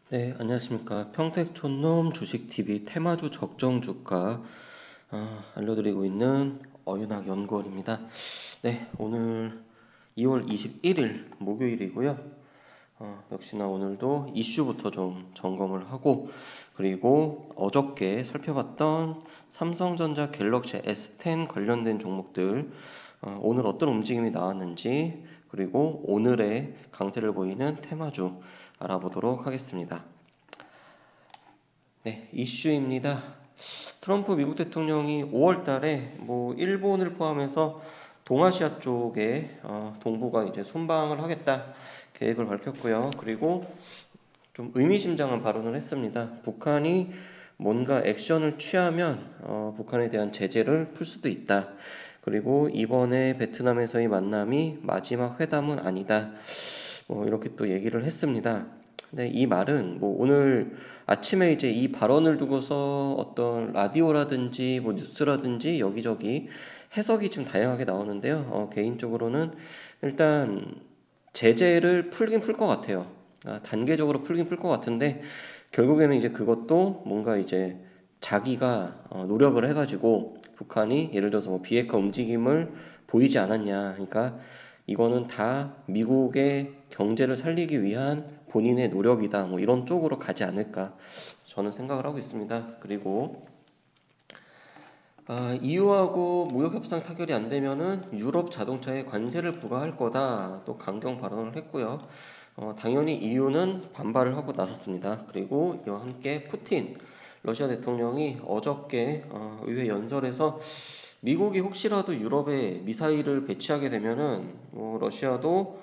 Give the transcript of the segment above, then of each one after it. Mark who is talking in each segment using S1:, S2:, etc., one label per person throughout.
S1: 네, 안녕하십니까. 평택촌놈 주식TV 테마주 적정주가 알려드리고 있는 어윤학 연구원입니다. 네, 오늘 2월 21일 목요일이고요. 역시나 오늘도 이슈부터 좀 점검을 하고, 그리고 어저께 살펴봤던 삼성전자 갤럭시 S10 관련된 종목들, 오늘 어떤 움직임이 나왔는지, 그리고 오늘의 강세를 보이는 테마주 알아보도록 하겠습니다. 네, 이슈입니다. 트럼프 미국 대통령이 5월 달에 일본을 포함해서 동아시아 쪽에 동북아 이제 순방을 하겠다 계획을 밝혔고요. 그리고 좀 의미심장한 발언을 했습니다. 북한이 뭔가 액션을 취하면 북한에 대한 제재를 풀 수도 있다. 그리고 이번에 베트남에서의 만남이 마지막 회담은 아니다. 이렇게 또 얘기를 했습니다. 근데 이 말은 오늘 아침에 이제 이 발언을 두고서 어떤 라디오라든지 뉴스라든지 여기저기 해석이 좀 다양하게 나오는데요. 개인적으로는 일단 제재를 풀긴 풀 것 같아요. 단계적으로 풀긴 풀 것 같은데 결국에는 이제 그것도 뭔가 이제 자기가 노력을 해가지고 북한이 예를 들어서 비핵화 움직임을 보이지 않았냐. 그러니까 이거는 다 미국의 경제를 살리기 위한 본인의 노력이다. 이런 쪽으로 가지 않을까 저는 생각을 하고 있습니다. 그리고 EU하고 무역 협상 타결이 안 되면은 유럽 자동차에 관세를 부과할 거다. 또 강경 발언을 했고요. 당연히 EU는 반발을 하고 나섰습니다. 그리고 이와 함께 푸틴 러시아 대통령이 어저께 의회 연설에서 미국이 혹시라도 유럽에 미사일을 배치하게 되면은 러시아도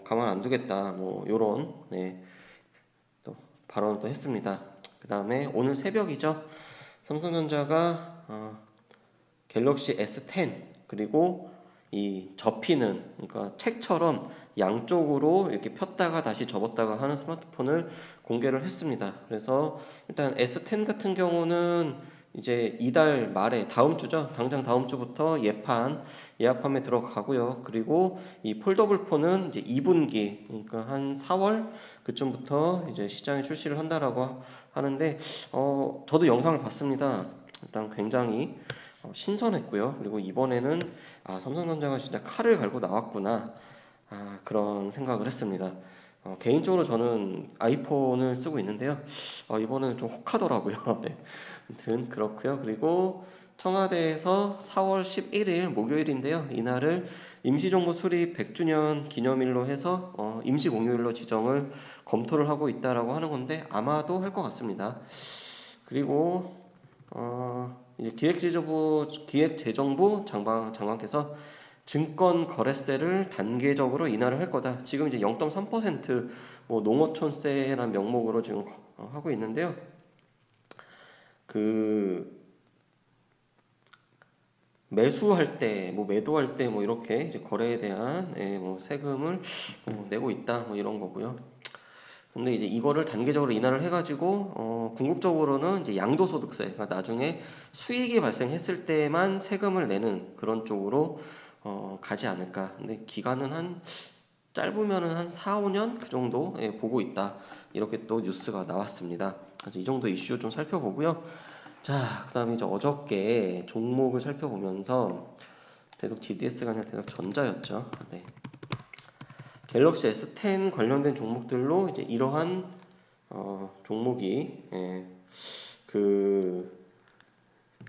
S1: 가만 안 두겠다. 요런 또 발언을 또 했습니다. 그 다음에 오늘 새벽이죠. 삼성전자가 갤럭시 S10 그리고 이 접히는 그러니까 책처럼 양쪽으로 이렇게 폈다가 다시 접었다가 하는 스마트폰을 공개를 했습니다. 그래서 일단 S10 같은 경우는 이제 이달 말에 다음 주죠. 당장 다음 주부터 예약 판매 들어가고요. 그리고 이 폴더블 폰은 이제 2분기 그러니까 한 4월 그쯤부터 이제 시장에 출시를 한다라고 하는데 저도 영상을 봤습니다. 일단 굉장히 신선했고요. 그리고 이번에는 삼성전자가 진짜 칼을 갈고 나왔구나 그런 생각을 했습니다. 개인적으로 저는 아이폰을 쓰고 있는데요. 이번에는 좀 혹하더라고요. 네. 아무튼 그렇고요. 그리고 청와대에서 4월 11일 목요일인데요. 이날을 임시정부 수립 100주년 기념일로 해서 임시 공휴일로 지정을 검토를 하고 있다라고 하는 건데 아마도 할 것 같습니다. 그리고 이제 기획재정부 장관께서 증권 거래세를 단계적으로 인하를 할 거다. 지금 이제 0.3% 농어촌세라는 명목으로 지금 하고 있는데요. 그 매수할 때, 매도할 때 이렇게 이제 거래에 대한 세금을 내고 있다. 이런 거고요. 근데 이제 이거를 단계적으로 인하를 해가지고 궁극적으로는 이제 양도소득세, 그러니까 나중에 수익이 발생했을 때만 세금을 내는 그런 쪽으로 가지 않을까. 근데 기간은 짧으면은 한 4, 5년 그 정도 보고 있다. 이렇게 또 뉴스가 나왔습니다. 그래서 이 정도 이슈 좀 살펴보고요. 자, 그다음에 이제 어저께 종목을 살펴보면서 대독 GDS가 아니라 대독 전자였죠. 네. 갤럭시 S10 관련된 종목들로 이제 이러한 종목이 그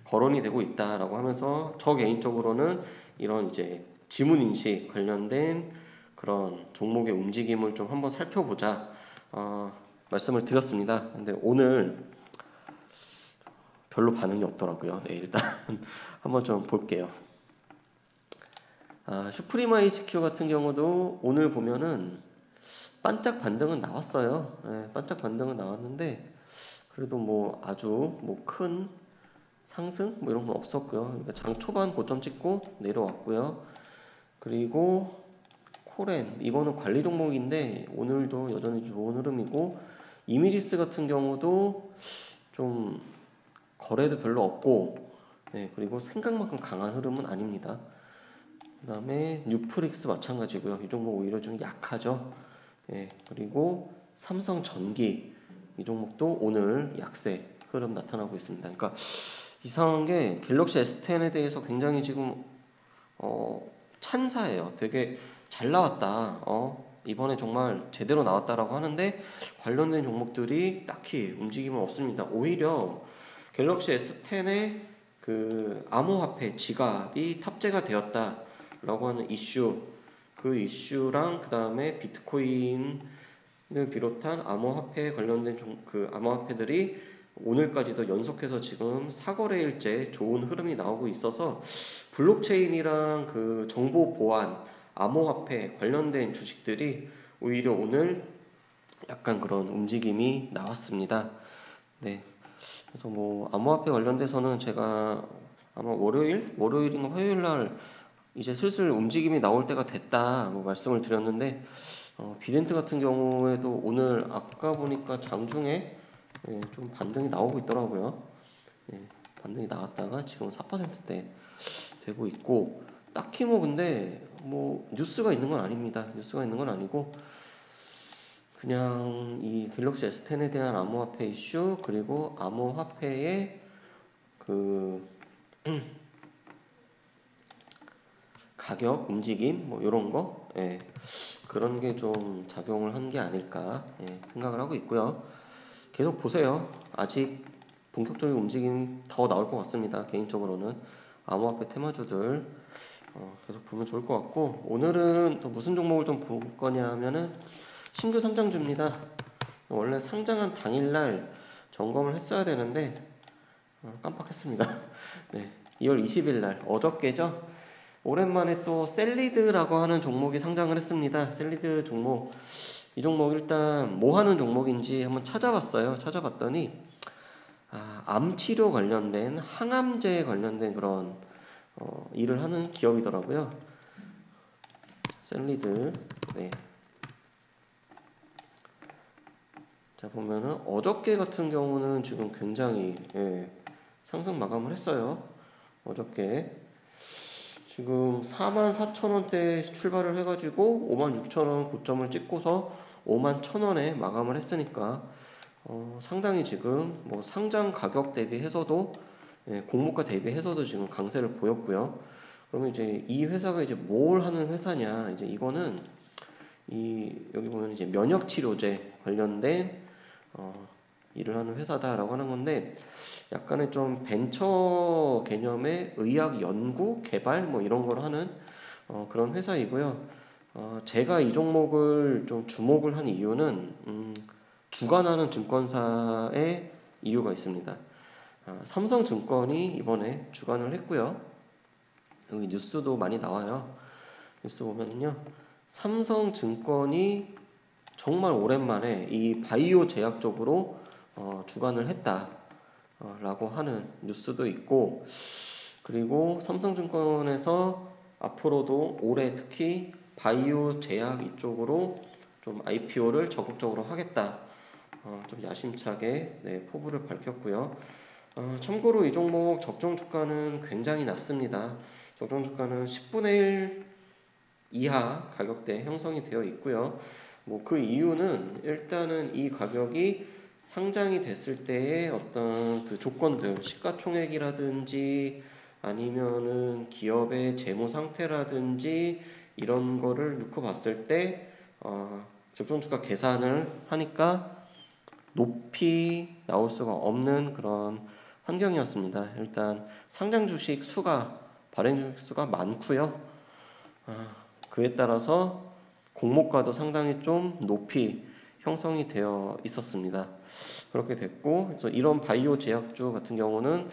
S1: 거론이 되고 있다라고 하면서 저 개인적으로는 이런 이제 지문 인식 관련된 그런 종목의 움직임을 좀 한번 살펴보자 말씀을 드렸습니다. 근데 오늘 별로 반응이 없더라고요. 네, 일단 한번 좀 볼게요. 슈프림 IHQ 같은 경우도 오늘 보면은 반짝 반등은 나왔어요. 반짝 반등은 나왔는데 그래도 아주 큰 상승 이런 건 없었고요. 그러니까 장 초반 고점 찍고 내려왔고요. 그리고 코렌 이거는 관리 종목인데 오늘도 여전히 좋은 흐름이고 이미지스 같은 경우도 좀 거래도 별로 없고 그리고 생각만큼 강한 흐름은 아닙니다. 그 다음에 뉴프릭스 마찬가지고요. 이 종목 오히려 좀 약하죠. 그리고 삼성전기 이 종목도 오늘 약세 흐름 나타나고 있습니다. 그러니까 이상한 게 갤럭시 S10에 대해서 굉장히 지금 찬사예요. 되게 잘 나왔다. 이번에 정말 제대로 나왔다라고 하는데 관련된 종목들이 딱히 움직임은 없습니다. 오히려 갤럭시 S10에 그 암호화폐 지갑이 탑재가 되었다라고 하는 이슈, 그 이슈랑 그 다음에 비트코인을 비롯한 암호화폐에 관련된 그 암호화폐들이 오늘까지도 연속해서 지금 사거래일째 좋은 흐름이 나오고 있어서 블록체인이랑 그 정보 보안, 암호화폐 관련된 주식들이 오히려 오늘 약간 그런 움직임이 나왔습니다. 네. 그래서 뭐 암호화폐 관련돼서는 제가 아마 월요일인가 화요일 날 이제 슬슬 움직임이 나올 때가 됐다 뭐 말씀을 드렸는데 비덴트 같은 경우에도 오늘 아까 보니까 장중에 좀 반등이 나오고 있더라고요. 반등이 나왔다가 지금 4%대 되고 있고 딱히 뭐 근데 뭐 뉴스가 있는 건 아닙니다. 뉴스가 있는 건 아니고 그냥 이 갤럭시 S10에 대한 암호화폐 이슈 그리고 암호화폐의 그 가격 움직임 뭐 이런 거 그런 게 좀 작용을 한 게 아닐까 생각을 하고 있고요. 계속 보세요. 아직 본격적인 움직임 더 나올 것 같습니다. 개인적으로는 암호화폐 테마주들 계속 보면 좋을 것 같고 오늘은 또 무슨 종목을 좀 볼 거냐 하면은 신규 상장주입니다. 원래 상장한 당일날 점검을 했어야 되는데 깜빡했습니다. 네, 2월 20일 날 어저께죠. 오랜만에 또 셀리드라고 하는 종목이 상장을 했습니다. 셀리드 종목 이 종목 일단 뭐 하는 종목인지 한번 찾아봤어요. 찾아봤더니 암 치료 관련된 항암제 관련된 그런 일을 하는 기업이더라고요. 셀리드. 네. 자 보면은 어저께 같은 경우는 지금 굉장히 상승 마감을 했어요. 어저께 지금 44,000원대 출발을 해가지고 56,000원 고점을 찍고서 51,000원에 마감을 했으니까 상당히 지금 뭐 상장 가격 대비해서도 공모가 대비해서도 지금 강세를 보였고요. 그러면 이제 이 회사가 이제 뭘 하는 회사냐? 이제 이거는 여기 보면 이제 면역 치료제 관련된 일을 하는 회사다라고 하는 건데 약간의 좀 벤처 개념의 의학 연구 개발 뭐 이런 걸 하는 그런 회사이고요. 제가 이 종목을 좀 주목을 한 이유는 주관하는 증권사의 이유가 있습니다. 삼성증권이 이번에 주관을 했고요. 여기 뉴스도 많이 나와요. 뉴스 보면요. 삼성증권이 정말 오랜만에 이 바이오 제약 쪽으로 주관을 했다 라고 하는 뉴스도 있고 그리고 삼성증권에서 앞으로도 올해 특히 바이오 제약 이쪽으로 좀 IPO를 적극적으로 하겠다 좀 야심차게 포부를 밝혔고요. 참고로 이 종목 적정 주가는 굉장히 낮습니다. 적정 주가는 10분의 1 이하 가격대 형성이 되어 있고요. 뭐 그 이유는 일단은 이 가격이 상장이 됐을 때의 어떤 그 조건들, 시가총액이라든지 아니면은 기업의 재무 상태라든지 이런 거를 놓고 봤을 때 적정주가 계산을 하니까 높이 나올 수가 없는 그런 환경이었습니다. 일단 상장 주식 수가 발행 주식 수가 많고요. 그에 따라서 공모가도 상당히 좀 높이 형성이 되어 있었습니다. 그렇게 됐고 그래서 이런 바이오 제약주 같은 경우는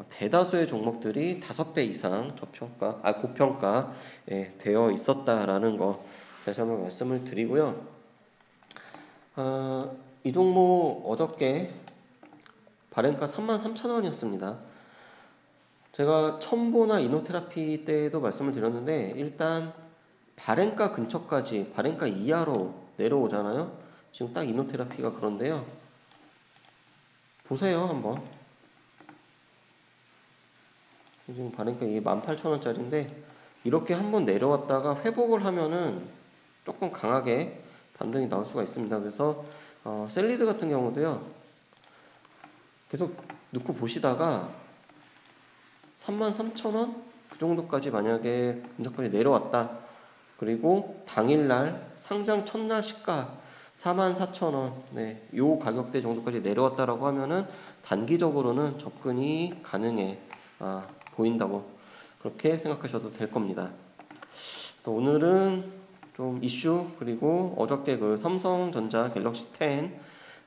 S1: 대다수의 종목들이 5배 이상 고평가 되어 있었다라는 거 다시 한번 말씀을 드리고요. 이 종목 어저께 발행가 33,000원이었습니다. 제가 첨보나 이노테라피 때도 말씀을 드렸는데 일단 발행가 근처까지 발행가 이하로 내려오잖아요. 지금 딱 이노테라피가 그런데요. 보세요 한번. 지금 발행가 이게 18,000원짜리인데 이렇게 한번 내려왔다가 회복을 하면은 조금 강하게 반등이 나올 수가 있습니다. 그래서 셀리드 같은 경우도요. 계속 넣고 보시다가 33,000원 그 정도까지 만약에 근저까지 내려왔다. 그리고 당일날 상장 첫날 시가 44,000원, 네, 요 가격대 정도까지 내려왔다라고 하면은 단기적으로는 접근이 가능해 보인다고 그렇게 생각하셔도 될 겁니다. 그래서 오늘은 좀 이슈 그리고 어저께 그 삼성전자 갤럭시 10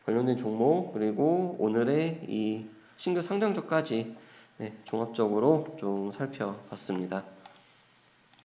S1: 관련된 종목 그리고 오늘의 이 신규 상장주까지 네, 종합적으로 좀 살펴봤습니다.